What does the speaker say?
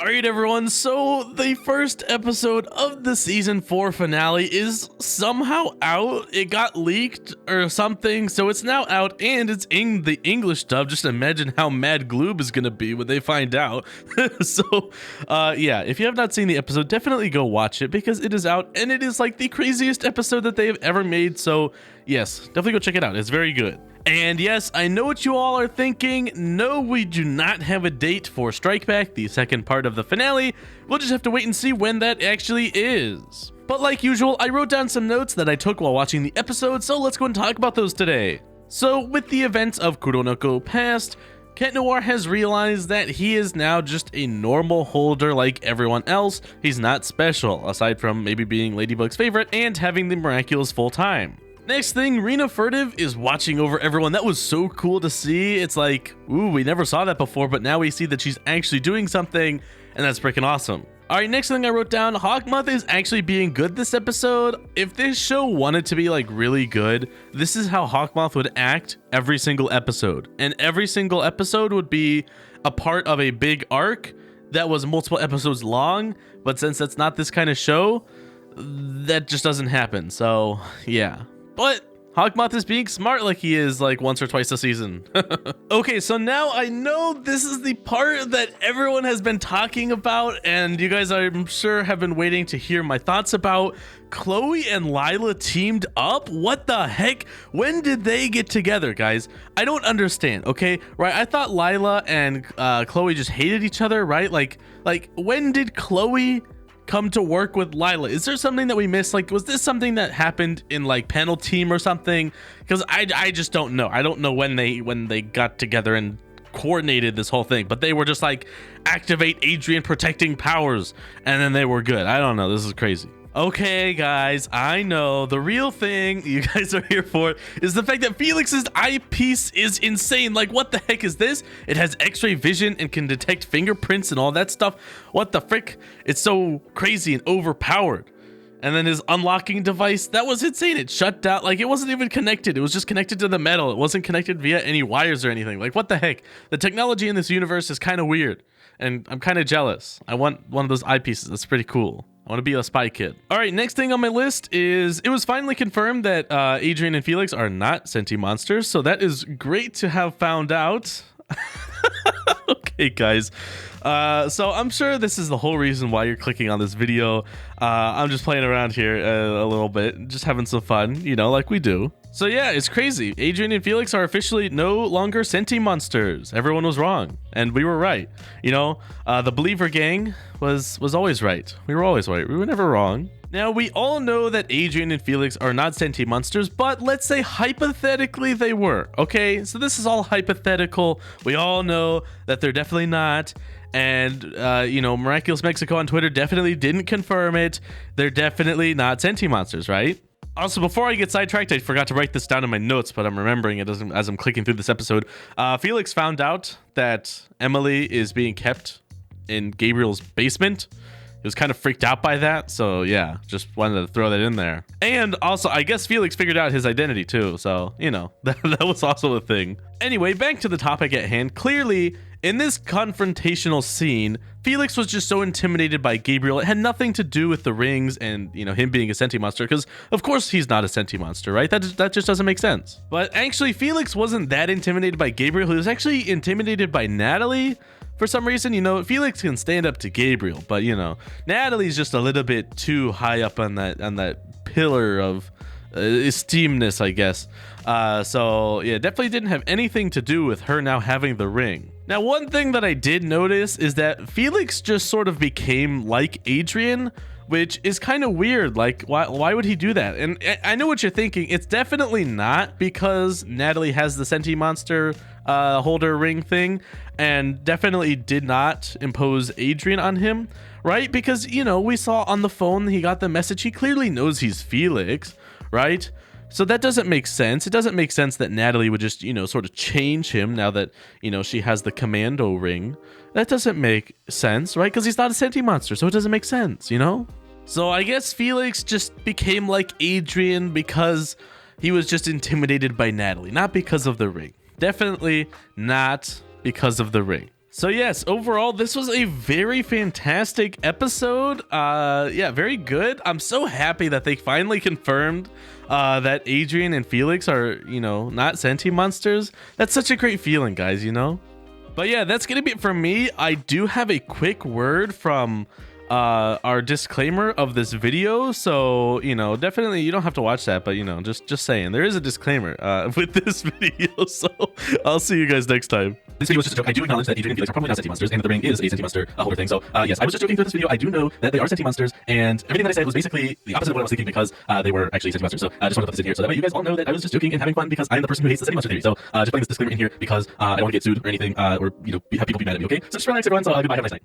Alright everyone, so the first episode of the season 4 finale is somehow out. It got leaked or something, so it's now out and it's in the English dub. Just imagine how mad Gloob is gonna be when they find out. Yeah, if you have not seen the episode, definitely go watch it because it is out and it is like the craziest episode that they have ever made. So yes, definitely go check it out. It's very good. And yes, I know what you all are thinking. No, we do not have a date for Strike Back, the second part of the finale. We'll just have to wait and see when that actually is. But like usual, I wrote down some notes that I took while watching the episode, so let's go and talk about those today. So with the events of Kuronoko past, Cat Noir has realized that he is now just a normal holder like everyone else. He's not special, aside from maybe being Ladybug's favorite and having the Miraculous full time. Next thing, Rena Furtive is watching over everyone. That was so cool to see. It's like, ooh, we never saw that before, but now we see that she's actually doing something, and that's freaking awesome. All right, next thing I wrote down, Hawkmoth is actually being good this episode. If this show wanted to be like really good, this is how Hawkmoth would act every single episode. And every single episode would be a part of a big arc that was multiple episodes long, but since that's not this kind of show, that just doesn't happen. So yeah. But Hawkmoth is being smart like he is like once or twice a season. Okay, so now I know this is the part that everyone has been talking about and you guys, I'm sure, have been waiting to hear my thoughts about. Chloe and Lila teamed up? What the heck? When did they get together, guys? I don't understand, okay? Right, I thought Lila and Chloe just hated each other, right? Like when did Chloe come to work with Lila? Is there something that we missed? Like, was this something that happened in like panel team or something? Because I just don't know. I don't know when they got together and coordinated this whole thing, but they were just like, activate Adrian protecting powers, and then they were good. I don't know. This is crazy. Okay, guys, I know the real thing you guys are here for is the fact that Felix's eyepiece is insane. Like, what the heck is this? It has x-ray vision and can detect fingerprints and all that stuff. What the frick? It's so crazy and overpowered. And then his unlocking device, that was insane. It shut down, like it wasn't even connected. It was just connected to the metal. It wasn't connected via any wires or anything. Like, what the heck? The technology in this universe is kind of weird. And I'm kind of jealous. I want one of those eyepieces. That's pretty cool. I want to be a spy kid. All right, next thing on my list is it was finally confirmed that Adrian and Felix are not sentient monsters. So that is great to have found out. Okay, guys. So I'm sure this is the whole reason why you're clicking on this video. I'm just playing around here a little bit, just having some fun, you know, like we do. So yeah, it's crazy. Adrian and Felix are officially no longer sentient monsters. Everyone was wrong, and we were right. You know, the Believer gang was always right. We were always right. We were never wrong. Now, we all know that Adrian and Felix are not sentient monsters, but let's say hypothetically they were, okay? So this is all hypothetical. We all know that they're definitely not. And, you know, Miraculous Mexico on Twitter definitely didn't confirm it. They're definitely not sentient monsters, right? Also, before I get sidetracked, I forgot to write this down in my notes, but I'm remembering it as I'm clicking through this episode. Felix found out that Emily is being kept in Gabriel's basement. He was kind of freaked out by that, so yeah, just wanted to throw that in there. And also, I guess Felix figured out his identity too, so, you know, that was also a thing. Anyway, back to the topic at hand. Clearly, in this confrontational scene, Felix was just so intimidated by Gabriel. It had nothing to do with the rings and, you know, him being a sentient monster, because of course he's not a sentient monster, right? That just doesn't make sense. But actually, Felix wasn't that intimidated by Gabriel. He was actually intimidated by Natalie. For some reason, you know, Felix can stand up to Gabriel, but, you know, Natalie's just a little bit too high up on that pillar of esteemness, I guess. So yeah, definitely didn't have anything to do with her now having the ring. Now, one thing that I did notice is that Felix just sort of became like Adrian, which is kind of weird. Like, why would he do that? And I know what you're thinking. It's definitely not because Natalie has the sentient monster holder ring thing, and definitely did not impose Adrian on him, right? Because, you know, we saw on the phone he got the message. He clearly knows he's Felix, right? So that doesn't make sense. It doesn't make sense that Natalie would just, you know, sort of change him now that, you know, she has the commando ring. That doesn't make sense, right? Because he's not a sentient monster, so it doesn't make sense, you know? So I guess Felix just became like Adrian because he was just intimidated by Natalie, not because of the ring. Definitely not because of the ring. So yes, overall, this was a very fantastic episode. Yeah, very good. I'm so happy that they finally confirmed that Adrian and Felix are, not sentient monsters. That's such a great feeling, guys, But yeah, that's gonna be it for me. I do have a quick word from our disclaimer of this video, so definitely you don't have to watch that, but just saying, there is a disclaimer with this video. So I'll see you guys next time. This video was just a joke. I do acknowledge that Adrian and Felix are probably not sentient monsters, and that the ring is a sentient monster holder thing. So yes, I was just joking through this video. I do know that they are sentient monsters, and everything that I said was basically the opposite of what I was thinking, because they were actually sentient monsters. So I just wanted to put this in here so that way you guys all know that I was just joking and having fun, because I'm the person who hates the sentient monster theory. So just putting this disclaimer in here because I don't want to get sued or anything, or have people be mad at me. Okay, so just relax, everyone. So goodbye, have a nice night.